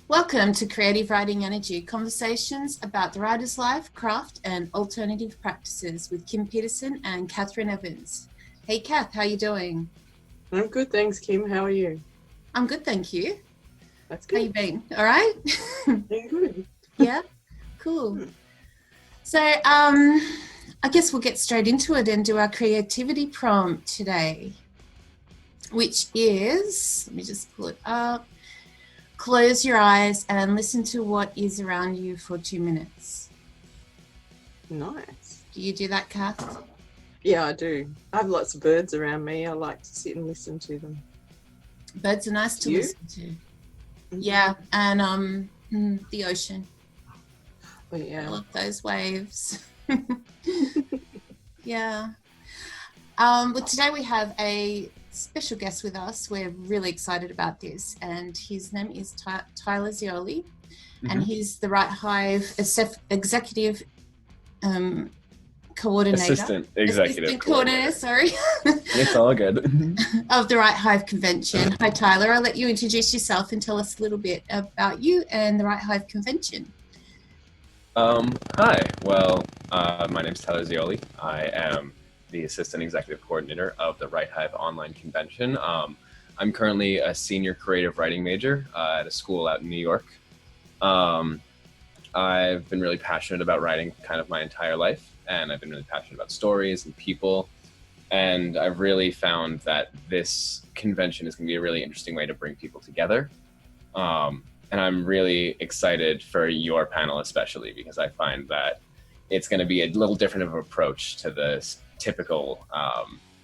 Welcome to Creative Writing Energy, conversations about the writer's life, craft, and alternative practices with Kim Peterson and Catherine Evans. Hey, Kath, how are you doing? I'm good, thanks, Kim. How are you? I'm good, thank you. That's good. How you been? All right? Doing good. Yeah? Cool. So, I guess we'll get straight into it and do our creativity prompt today, which is, let me just pull it up. Close your eyes and listen to what is around you for 2 minutes. Nice. Do you do that, Kath? Yeah, I do. I have lots of birds around me. I like to sit and listen to them. Birds are nice to listen to. Mm-hmm. Yeah, and the ocean. Oh, yeah. I love those waves. Yeah. But today we have a special guest with us. We're really excited about this, and his name is Tyler Zeoli, and he's the WriteHive executive coordinator. Assistant executive coordinator, sorry. It's all good. Of the WriteHive convention. Hi, Tyler. I'll let you introduce yourself and tell us a little bit about you and the WriteHive convention. Hi. Well, my name's Tyler Zeoli. I am the assistant executive coordinator of the WriteHive online convention. I'm currently a senior creative writing major at a school out in New York. I've been really passionate about writing kind of my entire life, and I've been really passionate about stories and people. And I've really found that this convention is going to be a really interesting way to bring people together. And I'm really excited for your panel, especially because I find that it's going to be a little different of an approach to the typical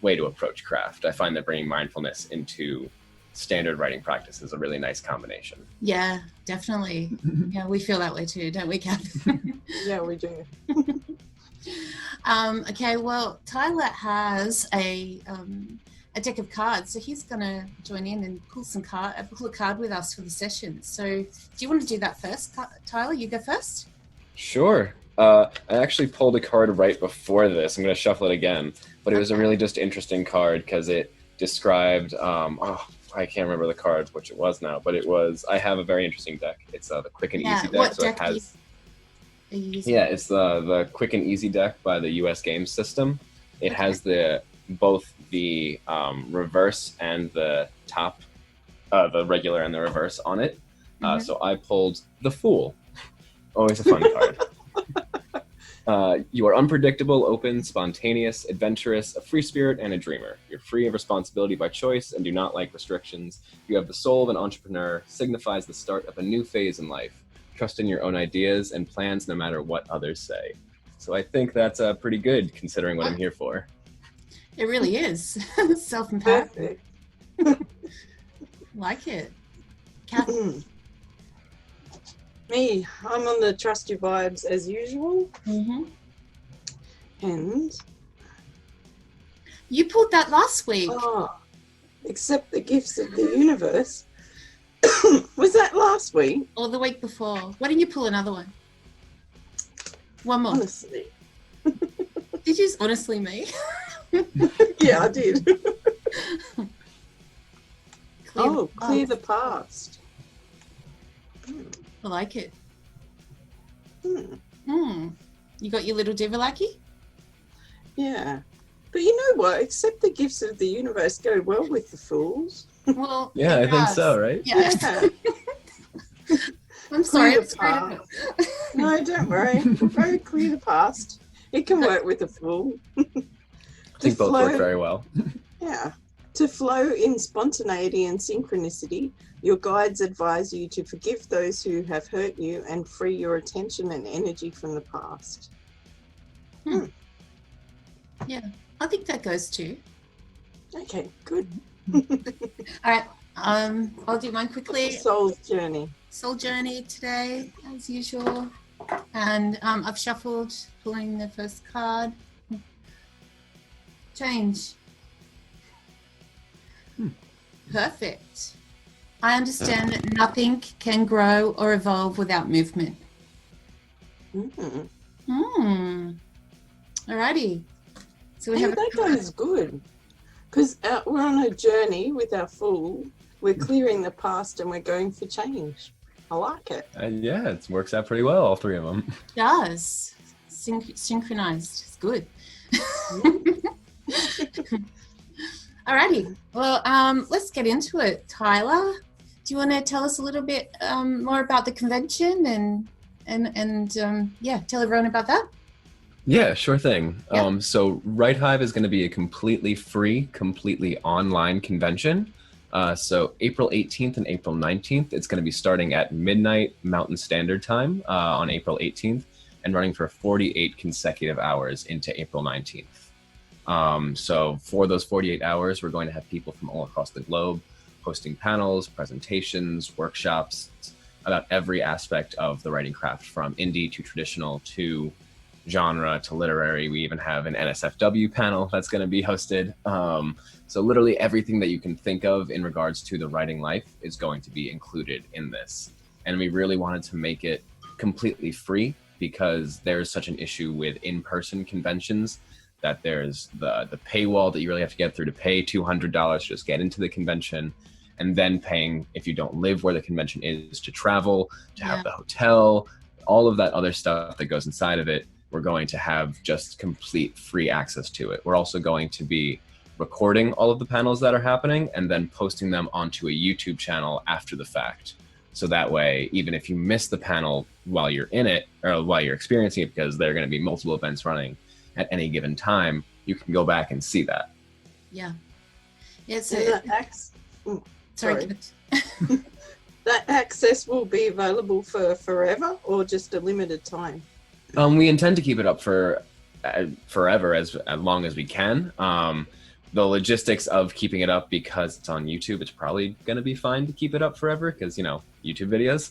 way to approach craft. I find that bringing mindfulness into standard writing practice is a really nice combination. Yeah, definitely. Yeah, we feel that way too, don't we, Kath? Yeah, we do. Okay, well, Tyler has a deck of cards, so he's going to join in and pull a card with us for the session. So do you want to do that first, Tyler? You go first? Sure. I actually pulled a card right before this. I'm going to shuffle it again, but it was a really just interesting card because it described, I can't remember the card, which it was now, but it was, I have a very interesting deck. It's the Quick and Easy deck. What so deck it has, are you using? Yeah, it's the Quick and Easy deck by the US Games System. It has both the reverse and the top, the regular and the reverse on it. So I pulled the Fool. Always a fun card. You are unpredictable, open, spontaneous, adventurous, a free spirit, and a dreamer. You're free of responsibility by choice and do not like restrictions. You have the soul of an entrepreneur, signifies the start of a new phase in life. Trust in your own ideas and plans no matter what others say. So I think that's pretty good considering what I'm here for. It really is. Self-empowerment. Like it. Kath? Me, I'm on the trust your vibes as usual. And you pulled that last week. Accept the gifts of the universe. Was that last week? Or the week before? Why didn't you pull another one? One more. Honestly. Did you honestly me? Yeah, I did. Clear the past. I like it. You got your little Divilaki? Yeah. But you know what? Accept the gifts of the universe go well with the fools. Well, yeah, I think so, right? Yeah. I'm sorry. No, don't worry. Very clear the past. It can work with a fool. I think both work very well. Yeah. To flow in spontaneity and synchronicity, your guides advise you to forgive those who have hurt you and free your attention and energy from the past. Yeah, I think that goes too. Okay, good. All right, I'll do mine quickly. Soul's journey. Soul journey today, as usual. And I've shuffled, pulling the first card. Change. Perfect. I understand that nothing can grow or evolve without movement. Alrighty. So we have that goes good. Because we're on a journey with our fool. We're clearing the past and we're going for change. I like it. Yeah, it works out pretty well, all three of them. It does. Synchronized. It's good. Alrighty. Well, let's get into it. Tyler, do you want to tell us a little bit more about the convention and tell everyone about that? Yeah, sure thing. Yeah. So WriteHive is going to be a completely free, completely online convention. So April 18th and April 19th, it's going to be starting at midnight Mountain Standard Time on April 18th and running for 48 consecutive hours into April 19th. So for those 48 hours, we're going to have people from all across the globe hosting panels, presentations, workshops about every aspect of the writing craft, from indie to traditional to genre to literary. We even have an NSFW panel that's going to be hosted. So literally everything that you can think of in regards to the writing life is going to be included in this. And we really wanted to make it completely free because there's such an issue with in-person conventions that there's the paywall that you really have to get through to pay $200 to just get into the convention, and then paying, if you don't live where the convention is, to travel, to have the hotel, all of that other stuff that goes inside of it. We're going to have just complete free access to it. We're also going to be recording all of the panels that are happening and then posting them onto a YouTube channel after the fact. So that way, even if you miss the panel while you're in it or while you're experiencing it, because there are going to be multiple events running at any given time, you can go back and see that. Yeah. It's sorry. That access will be available for forever or just a limited time? We intend to keep it up for forever, as long as we can. The logistics of keeping it up, because it's on YouTube, it's probably going to be fine to keep it up forever because, YouTube videos.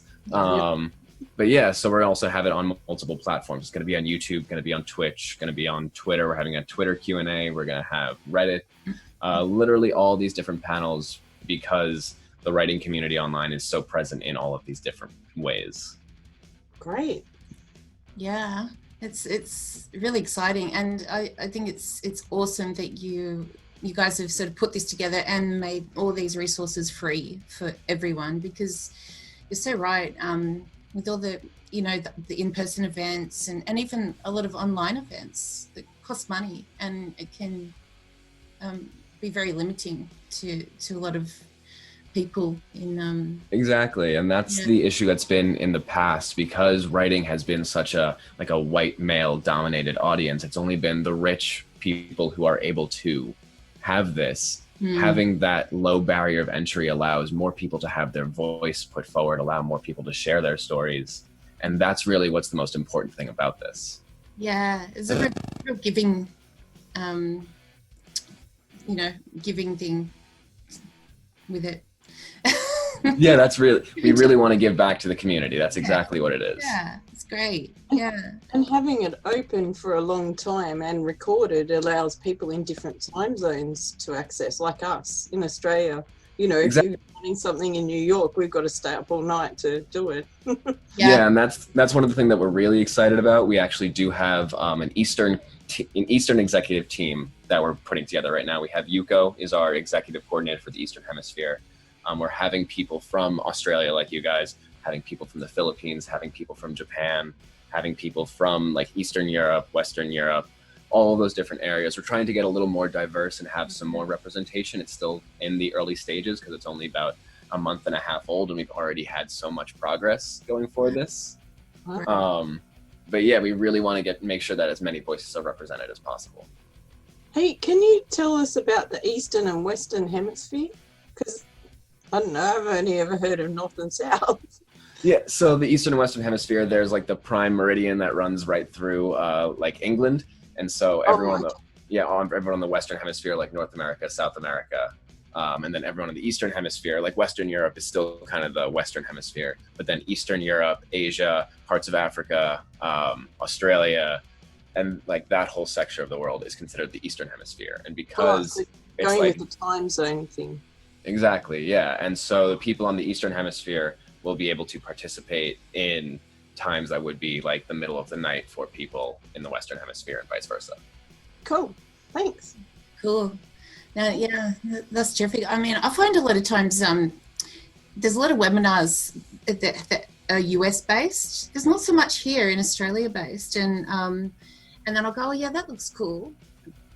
But yeah, so we're also have it on multiple platforms. It's going to be on YouTube, going to be on Twitch, going to be on Twitter. We're having a Twitter Q&A. We're going to have Reddit, literally all these different panels, because the writing community online is so present in all of these different ways. Great. Yeah, it's really exciting, and I think it's awesome that you guys have sort of put this together and made all these resources free for everyone, because you're so right. With all the the in-person events and even a lot of online events that cost money, and it can be very limiting to a lot of people in exactly. And that's the issue that's been in the past, because writing has been such a white male dominated audience. It's only been the rich people who are able to have this. Having that low barrier of entry allows more people to have their voice put forward, allow more people to share their stories, and that's really what's the most important thing about this. It's a real giving giving thing with it. Yeah, that's really, we really want to give back to the community. That's exactly what it is. Yeah, it's great. Yeah. And having it open for a long time and recorded allows people in different time zones to access, like us in Australia. If you're running something in New York, we've got to stay up all night to do it. Yeah, and that's one of the things that we're really excited about. We actually do have an Eastern executive team that we're putting together right now. We have Yuko is our executive coordinator for the Eastern Hemisphere. We're having people from Australia, like you guys, having people from the Philippines, having people from Japan, having people from Eastern Europe, Western Europe, all of those different areas. We're trying to get a little more diverse and have some more representation. It's still in the early stages because it's only about a month and a half old, and we've already had so much progress going for this. But yeah, we really want to make sure that as many voices are represented as possible. Hey, can you tell us about the Eastern and Western Hemisphere? Because I don't know, I've only ever heard of North and South. Yeah, so the Eastern and Western Hemisphere, there's the prime meridian that runs right through England. And so everyone on the Western Hemisphere, like North America, South America, and then everyone in the Eastern Hemisphere, like Western Europe is still kind of the Western Hemisphere, but then Eastern Europe, Asia, parts of Africa, Australia, and that whole section of the world is considered the Eastern Hemisphere. And because it's going with the time zone thing. Exactly, yeah. And so the people on the Eastern Hemisphere will be able to participate in times that would be the middle of the night for people in the Western Hemisphere and vice versa. Cool, thanks. Cool. Now, yeah, that's terrific. I mean, I find a lot of times there's a lot of webinars that are US based. There's not so much here in Australia based, and then I'll go, oh yeah, that looks cool,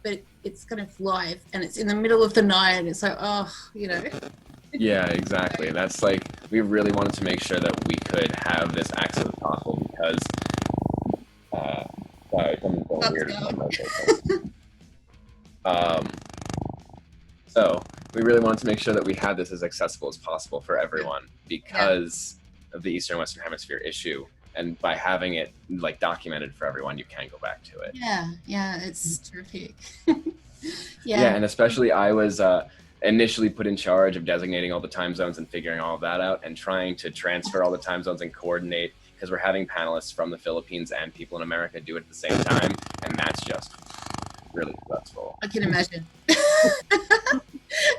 but it's kind of live and it's in the middle of the night, and it's like, oh, you know. Yeah, exactly. That's like, we really wanted to make sure that we could have this access as possible because, sorry, something's going weird. So we really wanted to make sure that we had this as accessible as possible for everyone because of the Eastern Western Hemisphere issue. And by having it like documented for everyone, you can go back to it. Yeah, it's terrific. Yeah, and especially I was initially put in charge of designating all the time zones and figuring all of that out and trying to transfer all the time zones and coordinate, because we're having panelists from the Philippines and people in America do it at the same time, and that's just really stressful. I can imagine.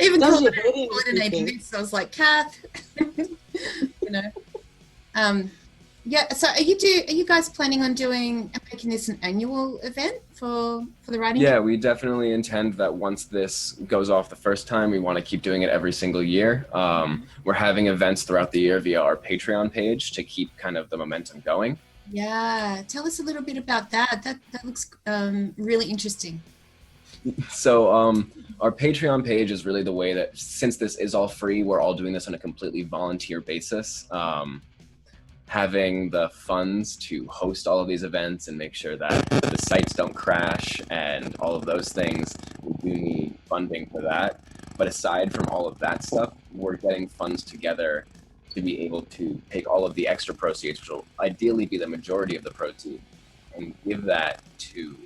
Even coordinating this, I was like, Kath, you know. Yeah, so are you guys planning on making this an annual event for the writing? Yeah, we definitely intend that once this goes off the first time, we want to keep doing it every single year. We're having events throughout the year via our Patreon page to keep kind of the momentum going. Yeah, tell us a little bit about that. That looks really interesting. So our Patreon page is really the way that, since this is all free, we're all doing this on a completely volunteer basis. Having the funds to host all of these events and make sure that the sites don't crash and all of those things, we do need funding for that. But aside from all of that stuff, we're getting funds together to be able to take all of the extra proceeds, which will ideally be the majority of the proceeds, and give that to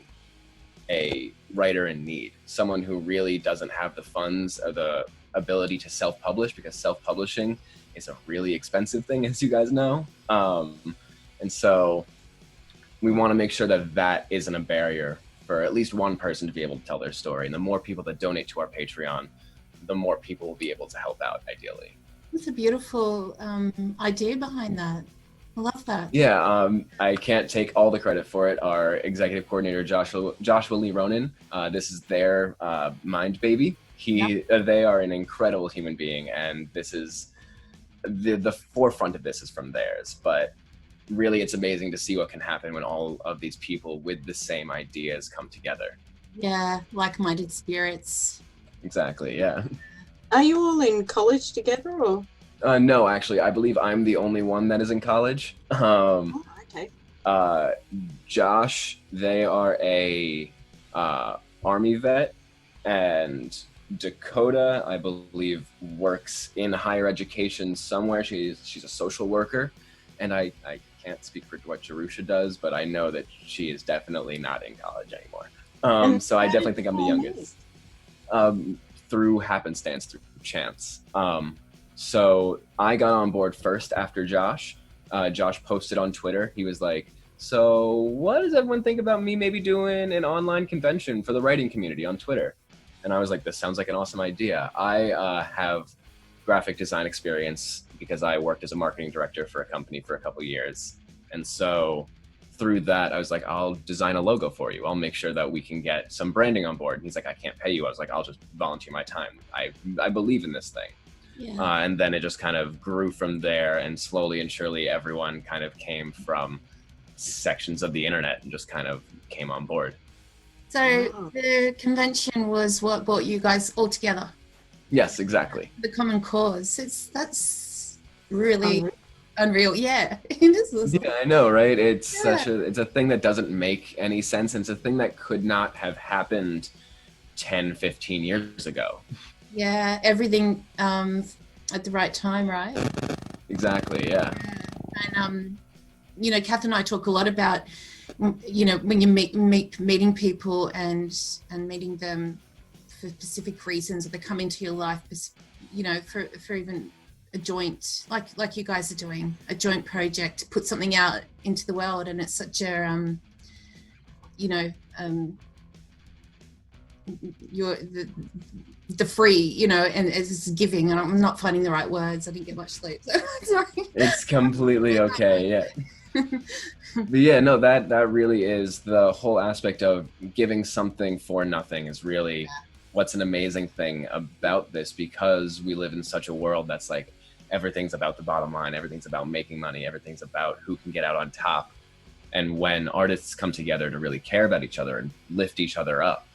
a writer in need, someone who really doesn't have the funds or the ability to self-publish, because self-publishing is a really expensive thing, as you guys know. And so we want to make sure that that isn't a barrier for at least one person to be able to tell their story. And the more people that donate to our Patreon, the more people will be able to help out, ideally. That's a beautiful idea behind that. I love that. Yeah, I can't take all the credit for it. Our executive coordinator, Joshua Lee Ronan, this is their mind baby. They are an incredible human being, and this is the forefront of this is from theirs. But really, it's amazing to see what can happen when all of these people with the same ideas come together. Yeah, like-minded spirits. Exactly, yeah. Are you all in college together, or? No, actually, I believe I'm the only one that is in college. Okay. Josh, they are a Army vet, and Dakota, I believe, works in higher education somewhere. She's a social worker, and I can't speak for what Jerusha does, but I know that she is definitely not in college anymore. So I definitely think I'm the youngest. Through happenstance, through chance. So I got on board first after Josh. Josh posted on Twitter. He was like, so what does everyone think about me maybe doing an online convention for the writing community on Twitter? And I was like, this sounds like an awesome idea. I have graphic design experience because I worked as a marketing director for a company for a couple of years. And so through that, I was like, I'll design a logo for you. I'll make sure that we can get some branding on board. And he's like, I can't pay you. I was like, I'll just volunteer my time. I believe in this thing. Yeah. And then it just kind of grew from there, and slowly and surely everyone kind of came from sections of the internet and just kind of came on board. So the convention was what brought you guys all together? Yes, exactly. The common cause. That's really unreal. Yeah. Yeah, I know, right? It's it's a thing that doesn't make any sense, and it's a thing that could not have happened 10, 15 years ago. Yeah, everything at the right time, right? Exactly, yeah. And you know, Kath and I talk a lot about, you know, when you meeting people and meeting them for specific reasons, or they come into your life, you know, for even a joint, like you guys are doing, a joint project, put something out into the world. And it's such a, you know, you're the free, you know, and it's giving, and I'm not finding the right words. I didn't get much sleep, so sorry. It's completely okay, yeah. But yeah, no, that really is the whole aspect of giving something for nothing is really what's an amazing thing about this, because we live in such a world that's like, everything's about the bottom line, everything's about making money, everything's about who can get out on top. And when artists come together to really care about each other and lift each other up,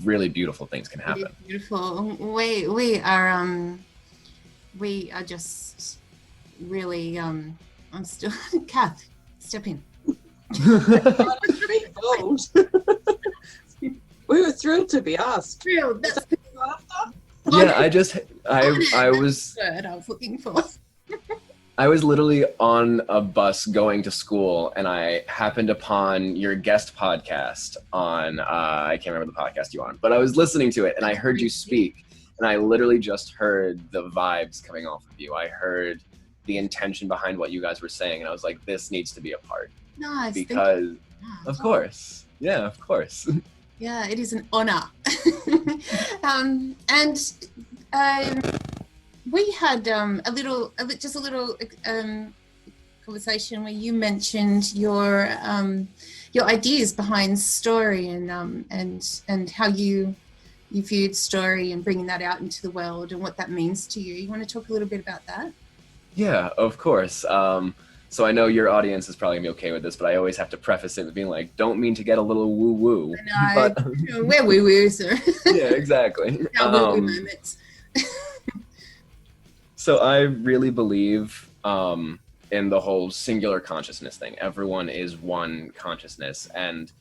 really beautiful things can happen. Beautiful. We are just really I'm still Kath, step in. Be bold. We were thrilled to be asked. Thrilled. That's the Yeah, I was word I was looking for. I was literally on a bus going to school, and I happened upon your guest podcast on, I can't remember the podcast you were on, but I was listening to it, and I heard you speak, and I literally just heard the vibes coming off of you. I heard the intention behind what you guys were saying, and I was like, this needs to be a part. Nice. Because, of course. Yeah, of course. Yeah, it is an honor. We had a little conversation where you mentioned your ideas behind story and how you viewed story and bringing that out into the world and what that means to you. You want to talk a little bit about that? Yeah, of course. So I know your audience is probably gonna be okay with this, but I always have to preface it with being like, don't mean to get a little woo-woo. I know, but we're woo-woo, so. Yeah, exactly. Woo-woo moments. So I really believe in the whole singular consciousness thing. Everyone is one consciousness, and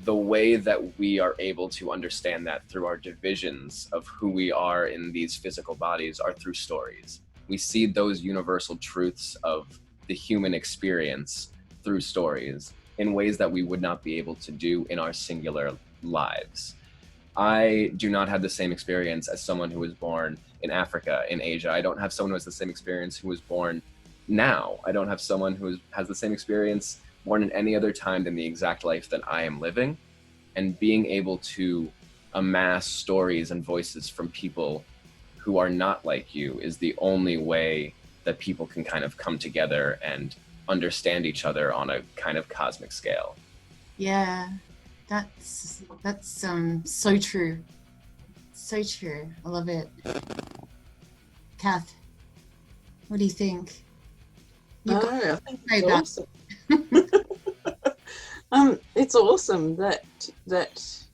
the way that we are able to understand that through our divisions of who we are in these physical bodies are through stories. We see those universal truths of the human experience through stories in ways that we would not be able to do in our singular lives. I do not have the same experience as someone who was born in Africa, in Asia. I don't have someone who has the same experience who was born now. I don't have someone who has the same experience born in any other time than the exact life that I am living. And being able to amass stories and voices from people who are not like you is the only way that people can kind of come together and understand each other on a kind of cosmic scale. Yeah, that's so true. So true. I love it. Kath, what do you think? I think it's awesome. It's awesome that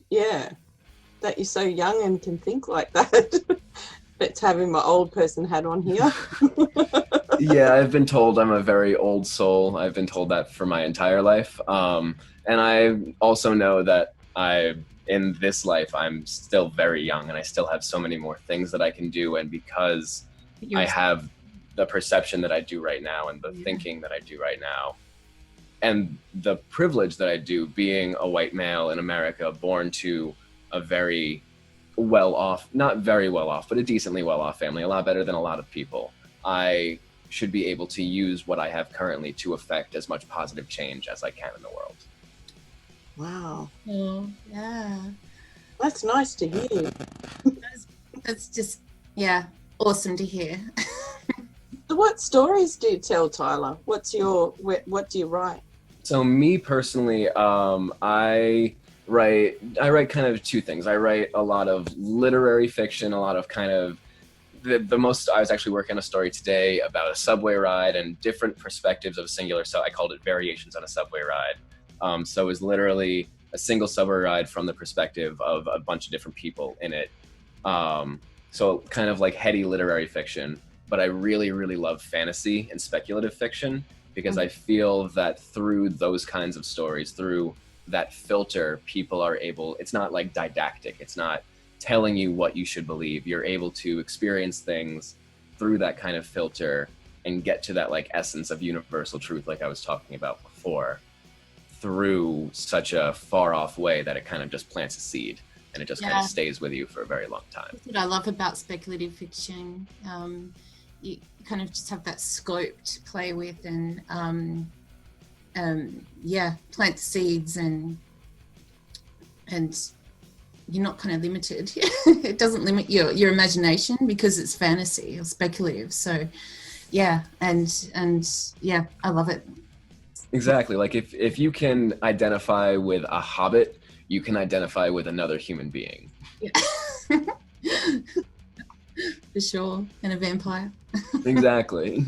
you're so young and can think like that. It's having my old person hat on here. Yeah, I've been told I'm a very old soul. I've been told that for my entire life. And I also know that in this life, I'm still very young and I still have so many more things that I can do. And because I have the perception that I do right now and the thinking that I do right now, and the privilege that I do being a white male in America, born to a very well-off, not very well-off, but a decently well-off family, a lot better than a lot of people, I should be able to use what I have currently to affect as much positive change as I can in the world. Wow. Oh, yeah. That's nice to hear. That's just, awesome to hear. So what stories do you tell, Tyler? What do you write? So me personally, I write kind of two things. I write a lot of literary fiction, a lot of kind of the most. I was actually working on a story today about a subway ride and different perspectives of a singular. So I called it Variations on a Subway Ride. So it was literally a single subway ride from the perspective of a bunch of different people in it. So kind of like heady literary fiction, but I really, really love fantasy and speculative fiction because I feel that through those kinds of stories, through that filter, people are able, it's not like didactic, it's not telling you what you should believe. You're able to experience things through that kind of filter and get to that like essence of universal truth like I was talking about before, through such a far off way that it kind of just plants a seed and it just kind of stays with you for a very long time. That's what I love about speculative fiction. You kind of just have that scope to play with and plant seeds and you're not kind of limited. It doesn't limit your imagination because it's fantasy or speculative. So I love it. Exactly. Like if you can identify with a hobbit, you can identify with another human being. Yeah. for sure, and a vampire. Exactly.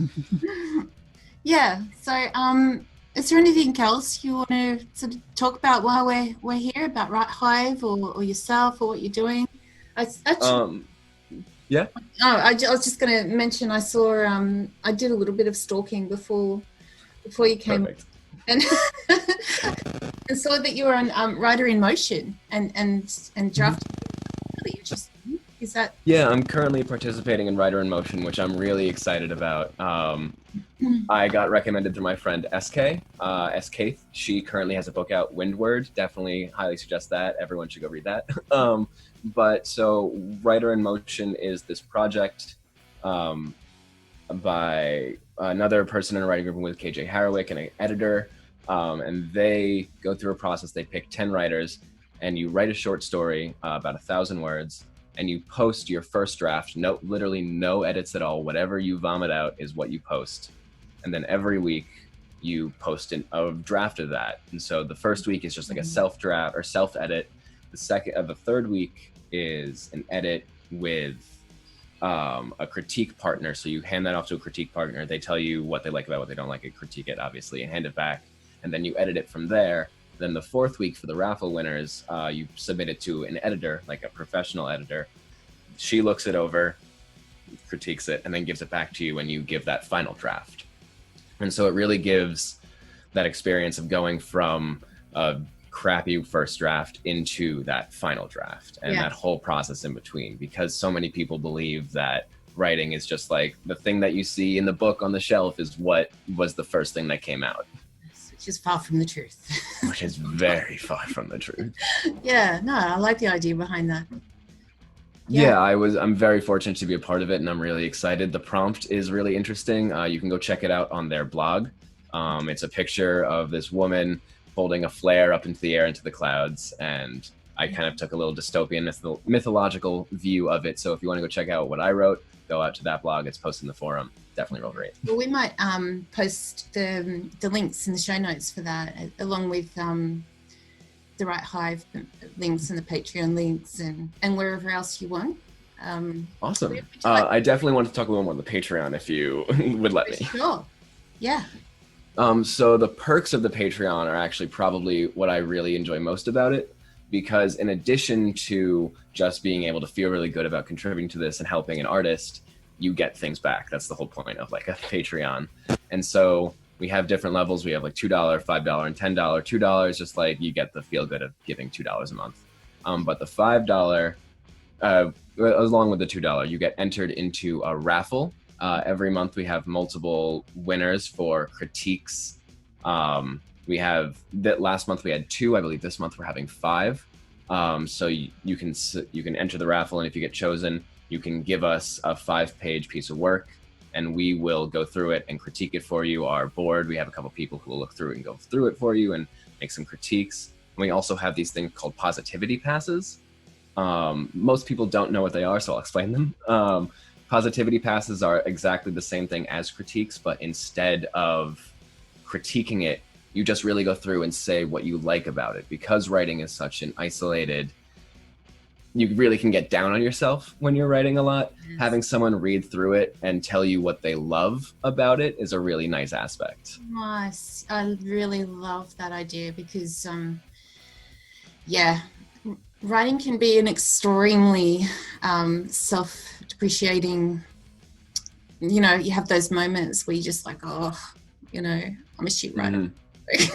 Yeah. So, is there anything else you want to sort of talk about while we're here about WriteHive or yourself or what you're doing? Yeah. Oh, I was just going to mention I saw I did a little bit of stalking before you came. Perfect. And and saw that you were on Writer in Motion and drafting. Really interesting. Is that? Yeah, I'm currently participating in Writer in Motion, which I'm really excited about. I got recommended through my friend SK. SK. She currently has a book out, Windward. Definitely highly suggest that. Everyone should go read that. But so Writer in Motion is this project by another person in a writing group with KJ Harwick and an editor. And they go through a process. They pick 10 writers and you write a short story, about 1,000 words, and you post your first draft. Literally no edits at all. Whatever you vomit out is what you post. And then every week you post a draft of that. And so the first week is just like a self-draft or self-edit. The third week is an edit with a critique partner. So you hand that off to a critique partner. They tell you what they like about what they don't like, and critique it, obviously, and hand it back. And then you edit it from there. Then the fourth week for the raffle winners, you submit it to an editor, like a professional editor. She looks it over, critiques it, and then gives it back to you, and you give that final draft. And so it really gives that experience of going from a crappy first draft into that final draft and that whole process in between, because so many people believe that writing is just like the thing that you see in the book on the shelf is what was the first thing that came out. Which is far from the truth. Which is very far from the truth. Yeah, no, I like the idea behind that. Yeah, I'm very fortunate to be a part of it, and I'm really excited. The prompt is really interesting. You can go check it out on their blog. It's a picture of this woman holding a flare up into the air, into the clouds, and I kind of took a little dystopian mythological view of it. So if you want to go check out what I wrote, go out to that blog. It's posted in the forum. Definitely real great. Well, we might post the links in the show notes for that, along with the WriteHive links and the Patreon links and wherever else you want. Awesome. I definitely want to talk a little more on the Patreon if you would let me. Sure. Yeah. So the perks of the Patreon are actually probably what I really enjoy most about it, because in addition to just being able to feel really good about contributing to this and helping an artist, you get things back. That's the whole point of like a Patreon. And so we have different levels. We have like $2, $5, and $10. $2, just like you get the feel good of giving $2 a month. But the $5, along with the $2, you get entered into a raffle. Every month we have multiple winners for critiques. We have that last month we had 2. I believe this month we're having 5. So you can enter the raffle, and if you get chosen, you can give us a 5-page piece of work, and we will go through it and critique it for you. Our board, we have a couple people who will look through it and go through it for you and make some critiques. And we also have these things called positivity passes. Most people don't know what they are, so I'll explain them. Positivity passes are exactly the same thing as critiques, but instead of critiquing it, you just really go through and say what you like about it. Because writing is such an isolated, you really can get down on yourself when you're writing a lot. Yes. Having someone read through it and tell you what they love about it is a really nice aspect. Nice. I really love that idea because, writing can be an extremely self-depreciating, you have those moments where you're just like, I'm a shit writer. Mm-hmm.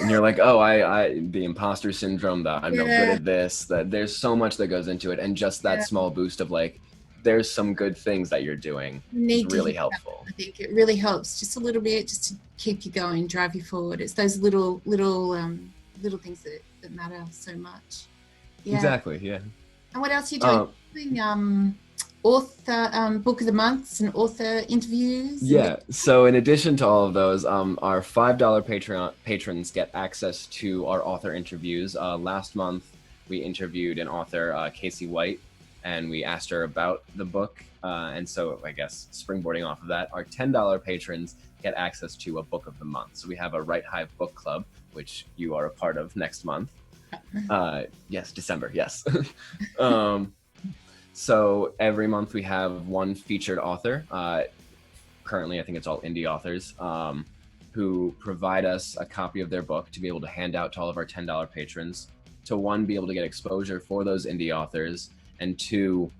And you're like, the imposter syndrome, that I'm no good at this, that there's so much that goes into it. And just that small boost of like, there's some good things that you're doing is really helpful. I think it really helps just a little bit, just to keep you going, drive you forward. It's those little things that matter so much. Yeah. Exactly. Yeah. And what else are you doing? Author book of the months and author interviews. Yeah. So in addition to all of those, our $5 patrons get access to our author interviews. Last month we interviewed an author, Casey White, and we asked her about the book. And so I guess springboarding off of that, our $10 patrons get access to a book of the month. So we have a WriteHive book club, which you are a part of next month. Yes, December. Yes. So every month we have one featured author. Currently, I think it's all indie authors who provide us a copy of their book to be able to hand out to all of our $10 patrons to, one, be able to get exposure for those indie authors, and two,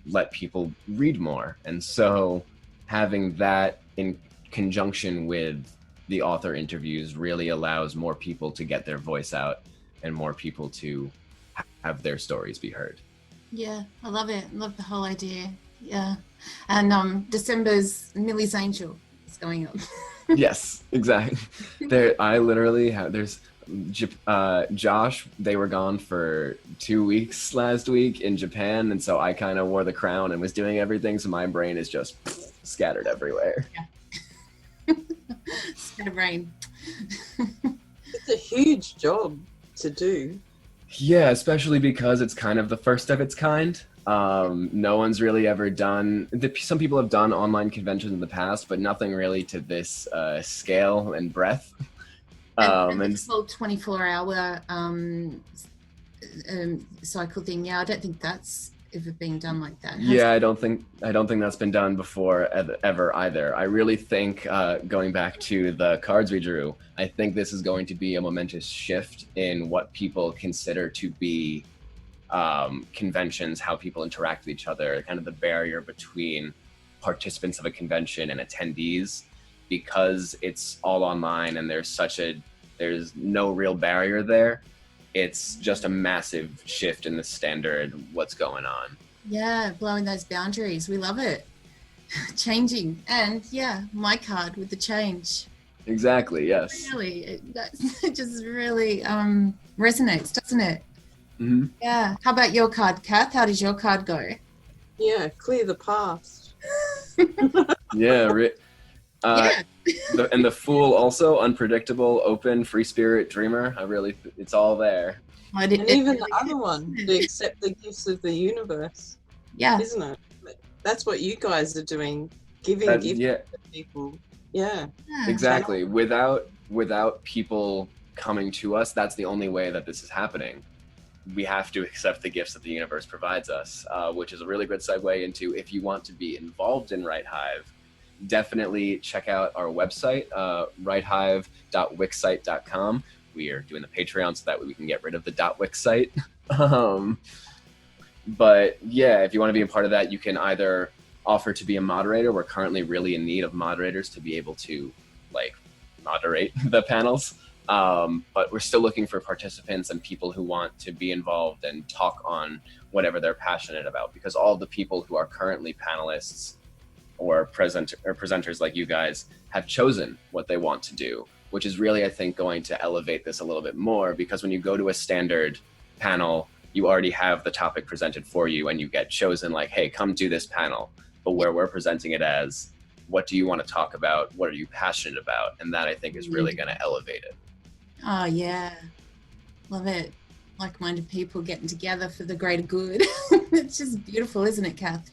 let people read more. And so having that in conjunction with the author interviews really allows more people to get their voice out and more people to have their stories be heard. Yeah, I love it. I love the whole idea. Yeah. And December's Millie's Angel is going up. Yes, exactly. I literally have, there's Josh, they were gone for 2 weeks last week in Japan, and so I kind of wore the crown and was doing everything, so my brain is just scattered everywhere. Yeah. Scatterbrain. It's a huge job to do. Yeah, especially because it's kind of the first of its kind. No one's really ever done, some people have done online conventions in the past, but nothing really to this scale and breadth. And this whole 24-hour cycle thing, yeah, I don't think that's ever been done like that. Yeah, I don't think that's been done before ever either. I really think, going back to the cards we drew, I think this is going to be a momentous shift in what people consider to be conventions, how people interact with each other, kind of the barrier between participants of a convention and attendees, because it's all online and there's no real barrier there. It's just a massive shift in the standard, what's going on. Yeah, blowing those boundaries. We love it. Changing. And yeah, my card with the change. Exactly, yes. Really, it just really resonates, doesn't it? Mm-hmm. Yeah. How about your card, Kath? How does your card go? Yeah, clear the past. Yeah, Yeah. And the Fool also, unpredictable, open, free spirit, dreamer. It's all there. And even the other one, to accept the gifts of the universe. Yeah. Isn't it? That's what you guys are doing, giving gifts to people. Yeah. Exactly. Without people coming to us, that's the only way that this is happening. We have to accept the gifts that the universe provides us, which is a really good segue into, if you want to be involved in WriteHive, definitely check out our website, writehive.wixsite.com. We are doing the Patreon so that way we can get rid of the .wix site. But yeah, if you want to be a part of that, you can either offer to be a moderator. We're currently really in need of moderators to be able to moderate the panels. But we're still looking for participants and people who want to be involved and talk on whatever they're passionate about, because all the people who are currently panelists or presenters like you guys have chosen what they want to do, which is really, I think, going to elevate this a little bit more, because when you go to a standard panel, you already have the topic presented for you and you get chosen like, hey, come do this panel. But where we're presenting it as, what do you want to talk about? What are you passionate about? And that, I think, is really going to elevate it. Oh, yeah. Love it. Like-minded people getting together for the greater good. It's just beautiful, isn't it, Kath?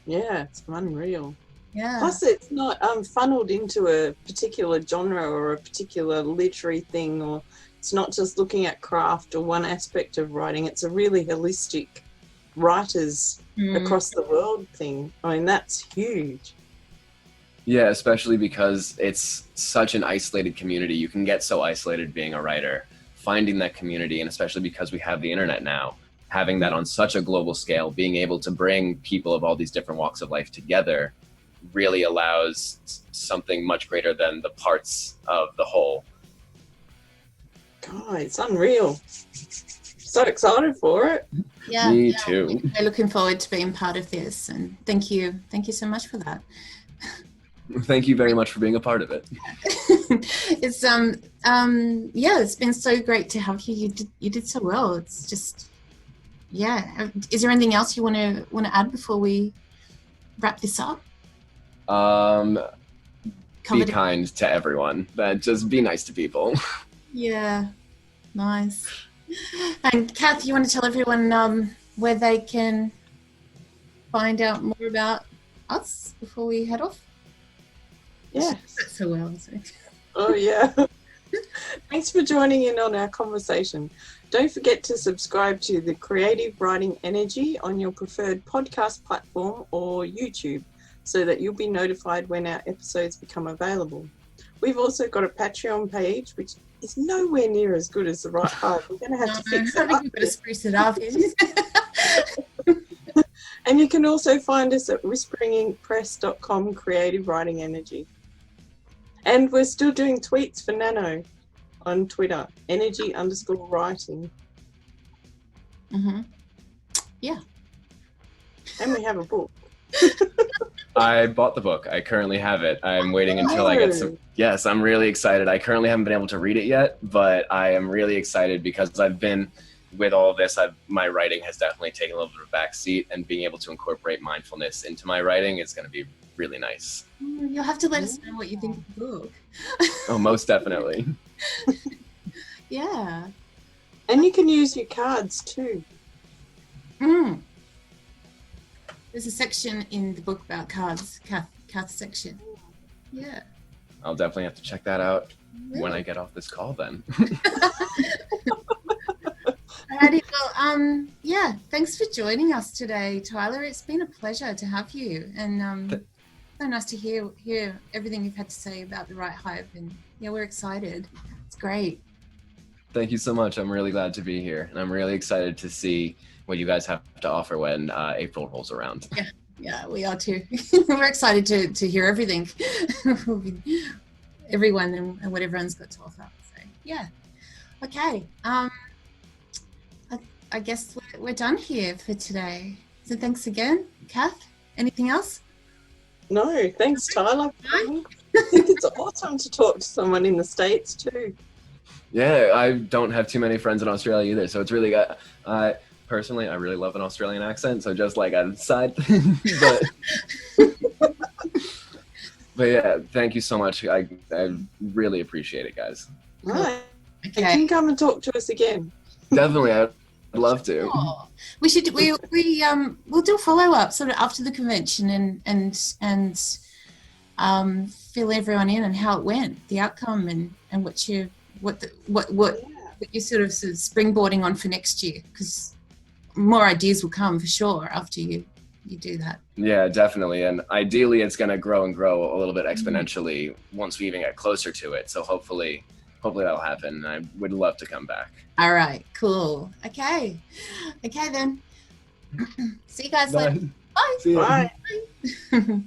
Yeah, it's unreal. Yeah. Plus, it's not funneled into a particular genre or a particular literary thing, or it's not just looking at craft or one aspect of writing. It's a really holistic writers across the world thing. I mean, that's huge. Yeah, especially because it's such an isolated community. You can get so isolated being a writer. Finding that community, and especially because we have the internet now, having that on such a global scale, being able to bring people of all these different walks of life together really allows something much greater than the parts of the whole. God, it's unreal. So excited for it. Yeah. Me too. We're looking forward to being part of this, and thank you so much for that. Thank you very much for being a part of it. It's it's been so great to have you. You did so well. It's just, yeah. Is there anything else you want to add before we wrap this up? Be kind to everyone. Just be nice to people. Yeah, nice. And Kath, you want to tell everyone where they can find out more about us before we head off? Yeah. That's so well, isn't it? Oh, yeah. Thanks for joining in on our conversation. Don't forget to subscribe to the Creative Writing Energy on your preferred podcast platform or YouTube so that you'll be notified when our episodes become available. We've also got a Patreon page, which is nowhere near as good as the WriteHive. We're going to have to fix it I think up. we've got to spruce it up. And you can also find us at whisperinginkpress.com, Creative Writing Energy. And we're still doing tweets for Nano on Twitter, energy_writing. Mm-hmm. Yeah. And we have a book. I bought the book. I currently have it. I'm waiting until I get some. Yes, I'm really excited. I currently haven't been able to read it yet, but I am really excited because I've been, with all of this, my writing has definitely taken a little bit of a back seat, and being able to incorporate mindfulness into my writing is going to be really nice. You'll have to let us know what you think of the book. Oh, most definitely. Yeah. And you can use your cards too. Mm. There's a section in the book about cards, Kath section. Yeah. I'll definitely have to check that out when I get off this call then. Alrighty, well, yeah, thanks for joining us today, Tyler. It's been a pleasure to have you, and so nice to hear everything you've had to say about the WriteHive, and yeah, we're excited. It's great. Thank you so much. I'm really glad to be here, and I'm really excited to see what you guys have to offer when April rolls around. Yeah, we are too. We're excited to hear everything, everyone, and what everyone's got to offer. So yeah, okay. I guess we're done here for today. So thanks again, Kath. Anything else? No, thanks, Tyler. I think it's awesome to talk to someone in the States too. Yeah, I don't have too many friends in Australia either, so it's really good. Personally, I really love an Australian accent, so just like a side thing. But yeah, thank you so much. I really appreciate it, guys. Right. Okay. You can come and talk to us again. Definitely, I'd love to. Oh, we should. We'll do a follow up sort of after the convention and fill everyone in on how it went, the outcome, and what you're sort of springboarding on for next year, because more ideas will come for sure after you do that. Yeah, definitely. And ideally it's going to grow and grow a little bit exponentially once we even get closer to it. So hopefully that'll happen. I would love to come back. All right, cool. Okay then. See you guys later. Bye. See ya. Bye. Bye.